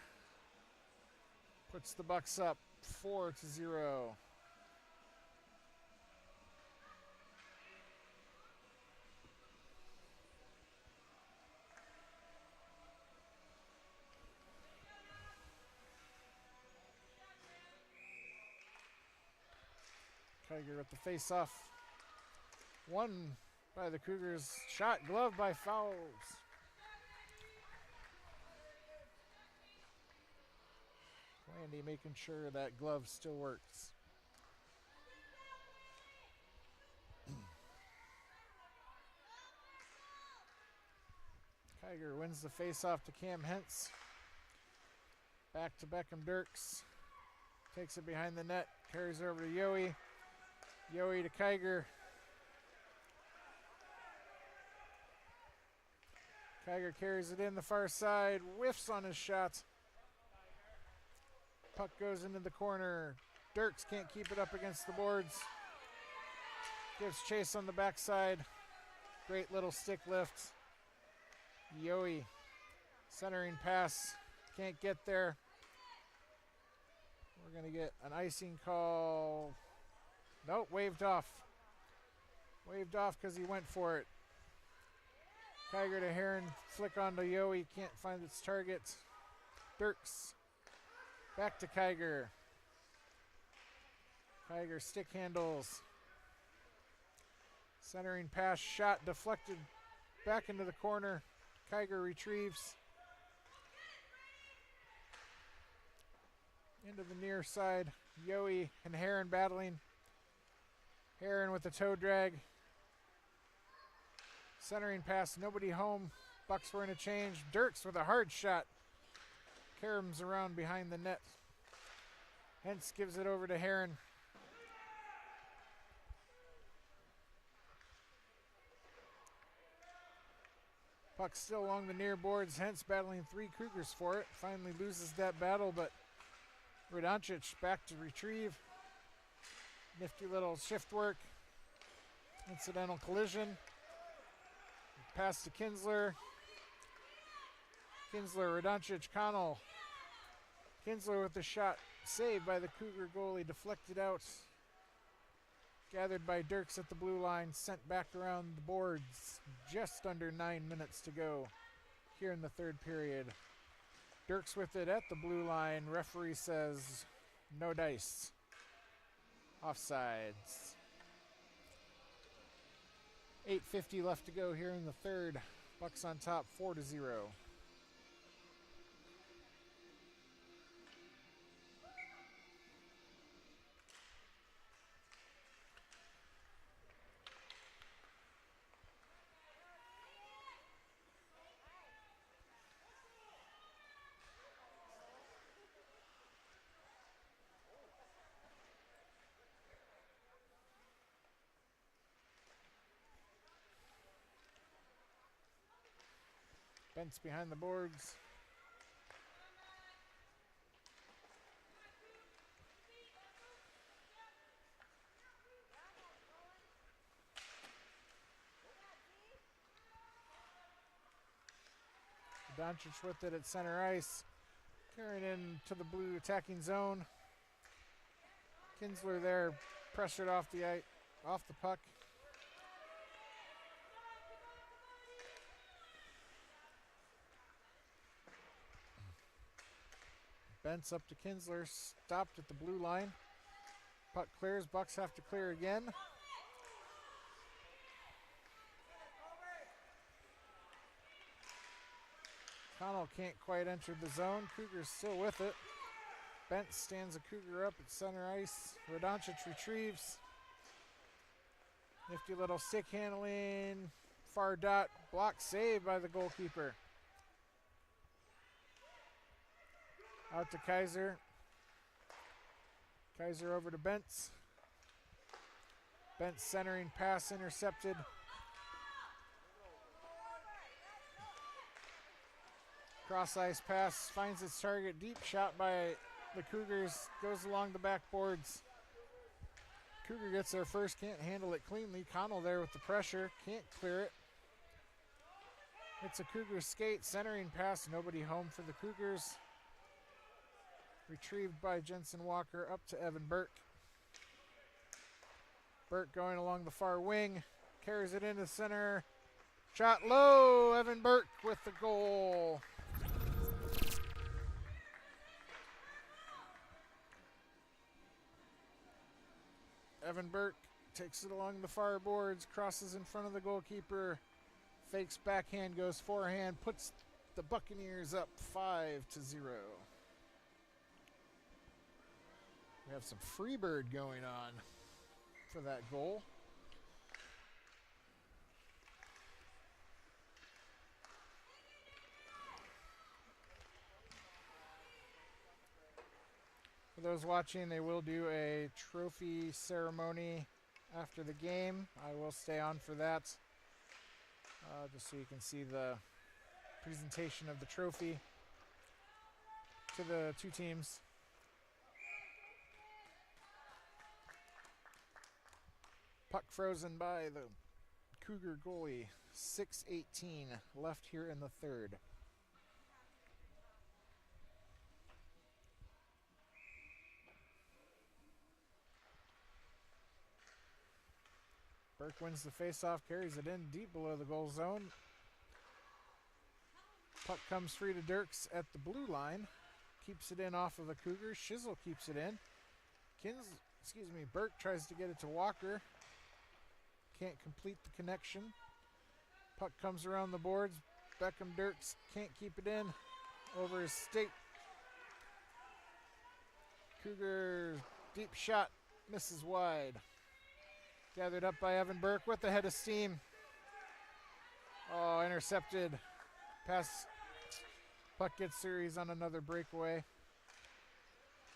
Puts the Bucs up 4-0. Kiger with the face-off. Won by the Cougars. Shot gloved by Fowles. Landy making sure that glove still works. Kiger wins the face-off to Cam Hentz. Back to Beckham Dirks. Takes it behind the net. Carries over to Yowie. Yowie to Kiger. Kiger carries it in the far side. Whiffs on his shot. Puck goes into the corner. Dirks can't keep it up against the boards. Gives chase on the backside. Great little stick lift. Yowie. Centering pass. Can't get there. We're going to get an icing call. Nope, waved off. Waved off because he went for it. Kiger to Heron. Flick onto Yowie. Can't find its target. Dirks. Back to Kiger. Kiger stick handles. Centering pass, shot deflected back into the corner. Kiger retrieves. Into the near side. Yowie and Heron battling. Heron with the toe drag. Centering pass, nobody home. Bucs were in a change. Dirks with a hard shot. Caroms around behind the net. Hentz gives it over to Heron. Puck still along the near boards. Hentz battling three Cougars for it. Finally loses that battle, but Radoncic back to retrieve. Nifty little shift work. Incidental collision. Pass to Kinsler. Kinsler, Radoncic, Connell. Kinsler with the shot. Saved by the Cougar goalie. Deflected out. Gathered by Dirks at the blue line. Sent back around the boards. Just under 9 minutes to go here in the third period. Dirks with it at the blue line. Referee says no dice. Offsides. 8:50 left to go here in the third. Bucs on top 4-0. Bent's behind the boards. Doncic with it at center ice. Carrying in to the blue attacking zone. Kinsler there, pressured off the puck. Bent's up to Kinsler, stopped at the blue line. Puck clears, Bucs have to clear again. Connell can't quite enter the zone. Cougar's still with it. Bent stands a Cougar up at center ice. Radoncic retrieves. Nifty little stick handling. Far dot. Block save by the goalkeeper. Out to Kaiser. Kaiser over to Bentz. Bentz centering pass intercepted. Cross ice pass finds its target. Deep shot by the Cougars. Goes along the backboards. Cougar gets there first. Can't handle it cleanly. Connell there with the pressure. Can't clear it. It's a Cougar skate. Centering pass. Nobody home for the Cougars. Retrieved by Jensen Walker up to Evan Burke. Burke going along the far wing. Carries it into center. Shot low. Evan Burke with the goal. Evan Burke takes it along the far boards, crosses in front of the goalkeeper, fakes backhand, goes forehand, puts the Buccaneers up 5-0. We have some Freebird going on for that goal. For those watching, they will do a trophy ceremony after the game. I will stay on for that, just so you can see the presentation of the trophy to the two teams. Puck frozen by the Cougar goalie. 6:18 left here in the third. Burke wins the faceoff, carries it in deep below the goal zone. Puck comes free to Dirks at the blue line. Keeps it in off of the Cougars. Shizzle keeps it in. Burke tries to get it to Walker. Can't complete the connection. Puck comes around the boards. Beckham Dirks can't keep it in. Over his stick. Cougar deep shot misses wide. Gathered up by Evan Burke with the head of steam. Oh, intercepted. Pass. Puck gets through. He's on another breakaway.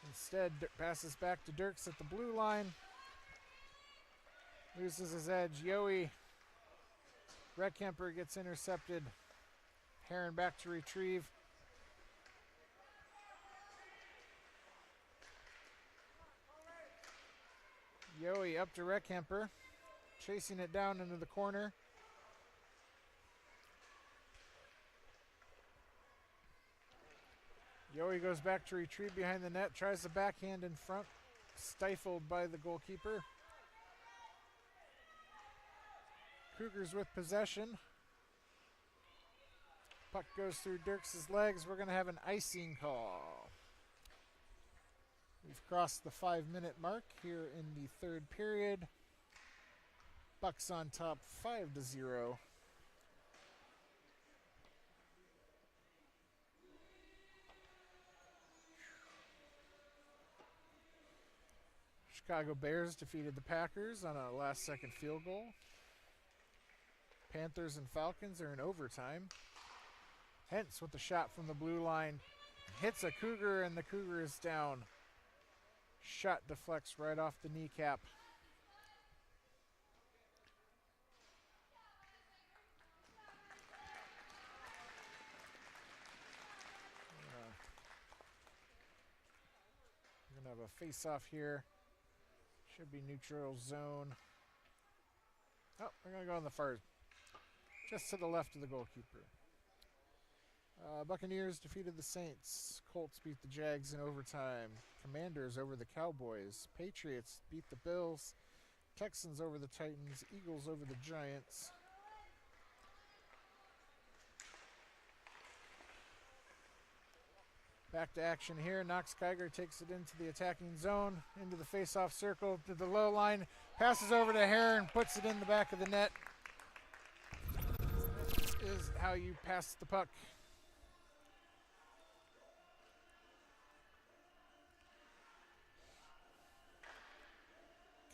Instead, passes back to Dirks at the blue line. Loses his edge. Yowie. Redkemper gets intercepted. Heron back to retrieve. Yowie up to Redkemper. Chasing it down into the corner. Yowie goes back to retrieve behind the net. Tries the backhand in front. Stifled by the goalkeeper. Cougars with possession. Puck goes through Dirks' legs. We're going to have an icing call. We've crossed the 5-minute mark here in the third period. Bucs on top 5-0. Chicago Bears defeated the Packers on a last-second field goal. Panthers and Falcons are in overtime. Hentz with the shot from the blue line. Hits a Cougar, and the Cougar is down. Shot deflects right off the kneecap. We're going to have a face-off here. Should be neutral zone. Oh, we're going to go on the far, just to the left of the goalkeeper. Buccaneers defeated the Saints. Colts beat the Jags in overtime. Commanders over the Cowboys. Patriots beat the Bills. Texans over the Titans. Eagles over the Giants. Back to action here. Knox Kiger takes it into the attacking zone, into the face-off circle, to the low line. Passes over to Heron, puts it in the back of the net. This is how you pass the puck.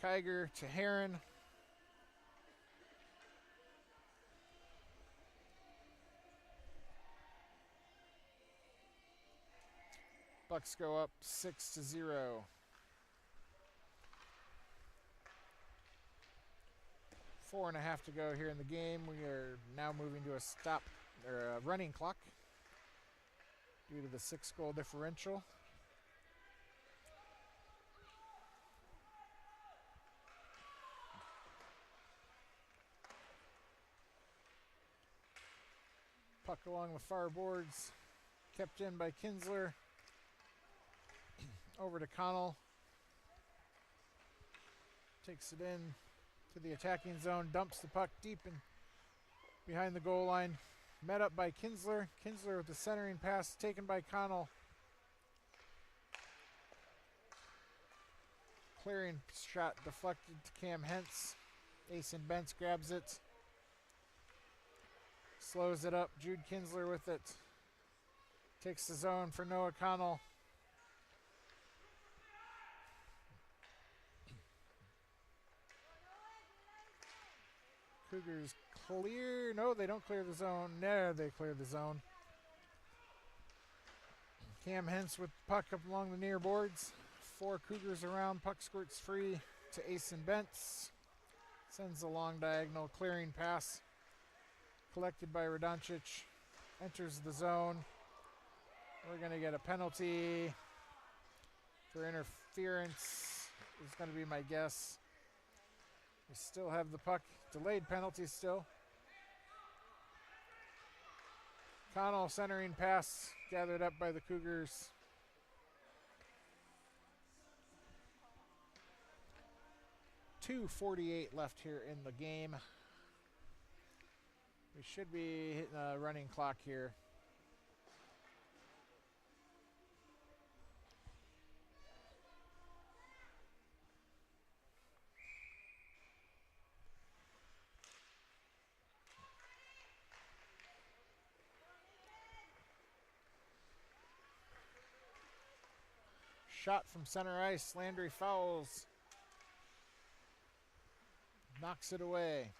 Kiger to Heron. Bucs go up 6-0. 4.5 to go here in the game. We are now moving to a stop or a running clock due to the 6-goal differential. Puck along the far boards, kept in by Kinsler. Over to Connell. Takes it in to the attacking zone, dumps the puck deep in behind the goal line. Met up by Kinsler. Kinsler with the centering pass taken by Connell. Clearing shot deflected to Cam Hentz. Asen Bentz grabs it. Slows it up. Jude Kinsler with it. Takes the zone for Noah Connell. Cougars clear. No, they don't clear the zone. No, they clear the zone. Cam Hentz with the puck up along the near boards. 4 Cougars around. Puck squirts free to Asen Bentz. Sends a long diagonal clearing pass. Collected by Radoncic. Enters the zone. We're going to get a penalty for interference, is going to be my guess. We still have the puck. Delayed penalty still. Connell centering pass gathered up by the Cougars. .248 left here in the game. We should be hitting a running clock here. Shot from center ice. Landry fouls. Knocks it away.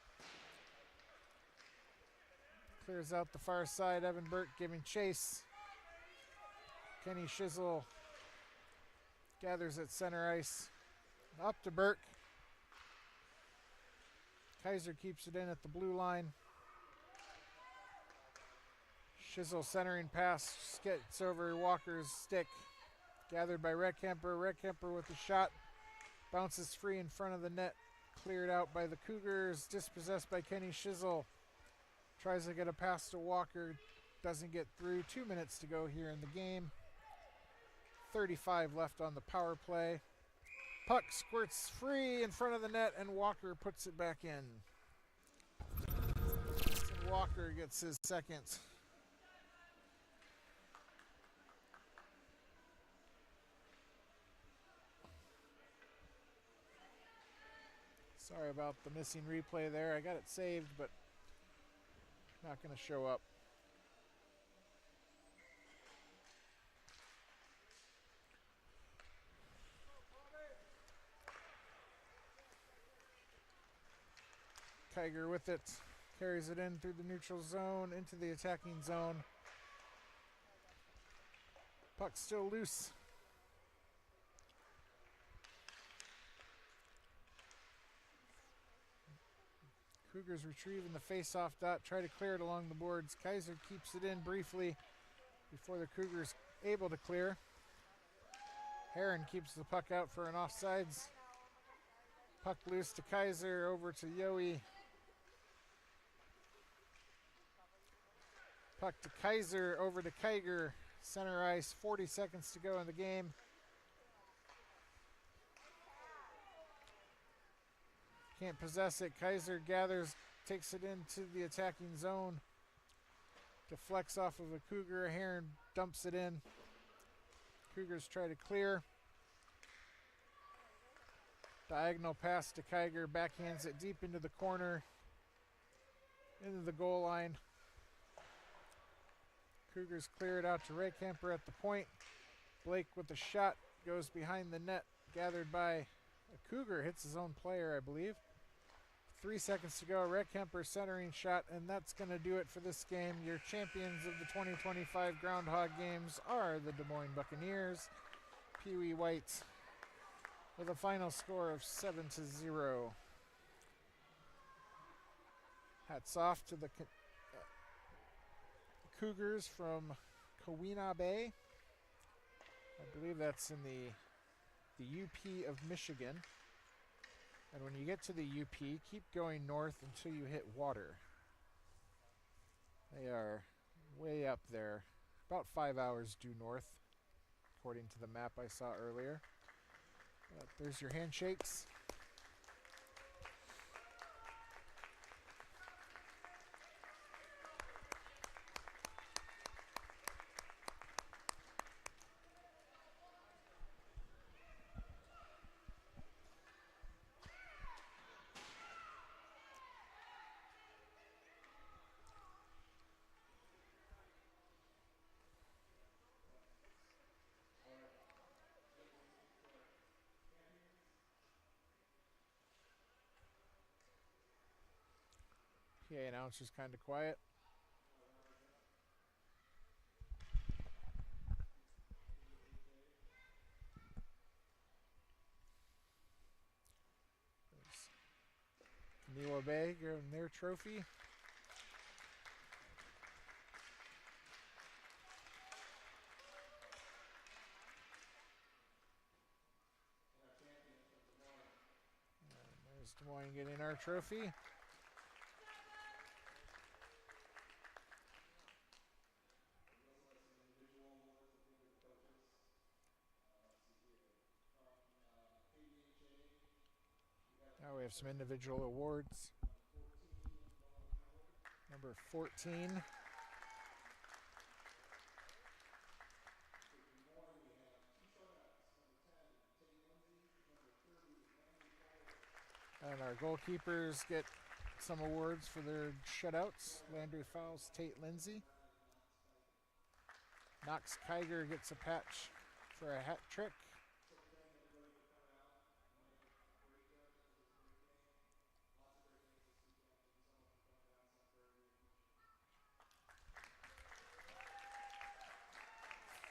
Clears out the far side. Evan Burke giving chase. Kenny Shizzle gathers at center ice. Up to Burke. Kaiser keeps it in at the blue line. Shizzle centering pass. Gets over Walker's stick. Gathered by Reckhemper. Reckhemper with the shot. Bounces free in front of the net. Cleared out by the Cougars. Dispossessed by Kenny Shizzle. Tries to get a pass to Walker. Doesn't get through. 2 minutes to go here in the game. 35 left on the power play. Puck squirts free in front of the net, and Walker puts it back in. Walker gets his second. Sorry about the missing replay there. I got it saved, but not going to show up. Kiger with it. Carries it in through the neutral zone, into the attacking zone. Puck still loose. Cougars retrieving the face-off dot, try to clear it along the boards. Kaiser keeps it in briefly before the Cougars able to clear. Heron keeps the puck out for an offsides. Puck loose to Kaiser, over to Yowie. Puck to Kaiser, over to Kiger. Center ice, 40 seconds to go in the game. Can't possess it. Kaiser gathers, takes it into the attacking zone. Deflects off of a Cougar. Heron dumps it in. Cougars try to clear. Diagonal pass to Kiger. Backhands it deep into the corner. Into the goal line. Cougars clear it out to Raycamper at the point. Blake with the shot. Goes behind the net. Gathered by a Cougar. Hits his own player, I believe. 3 seconds to go. Raycamper centering shot. And that's going to do it for this game. Your champions of the 2025 Groundhog Games are the Des Moines Buccaneers. Pee Wee White with a final score of 7-0. Hats off to the Cougars from Keweenaw Bay. I believe that's in the UP of Michigan. And when you get to the UP, keep going north until you hit water. They are way up there, about 5 hours due north, according to the map I saw earlier. But there's your handshakes. PA announcer's kind of quiet. Keweenaw Bay getting their trophy. And there's Des Moines getting our trophy. Now we have some individual awards. Number 14. And our goalkeepers get some awards for their shutouts. Landry Fowles, Tate Lindsay. Knox Kiger gets a patch for a hat trick.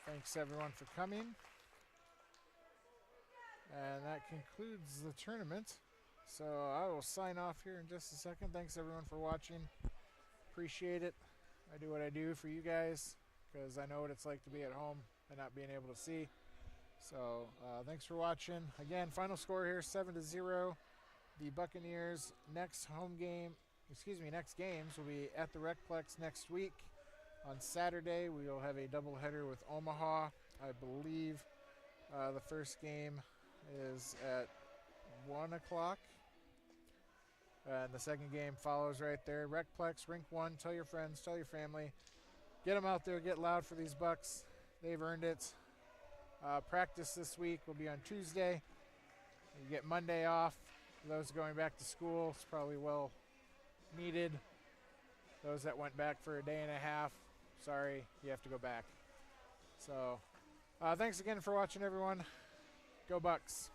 Thanks everyone for coming. And that concludes the tournament. So I will sign off here in just a second. Thanks everyone for watching. Appreciate it. I do what I do for you guys because I know what it's like to be at home and not being able to see. So thanks for watching. Again, final score here, 7-0. The Buccaneers' next games will be at the Recplex next week. On Saturday, we will have a doubleheader with Omaha. I believe the first game is at 1 o'clock. And the second game follows right there. Recplex, Rink 1. Tell your friends, tell your family. Get them out there, get loud for these Bucs. They've earned it. Practice this week will be on Tuesday. You get Monday off. For those going back to school, it's probably well needed. Those that went back for a day and a half, sorry, you have to go back. So, thanks again for watching, everyone. Go Bucs.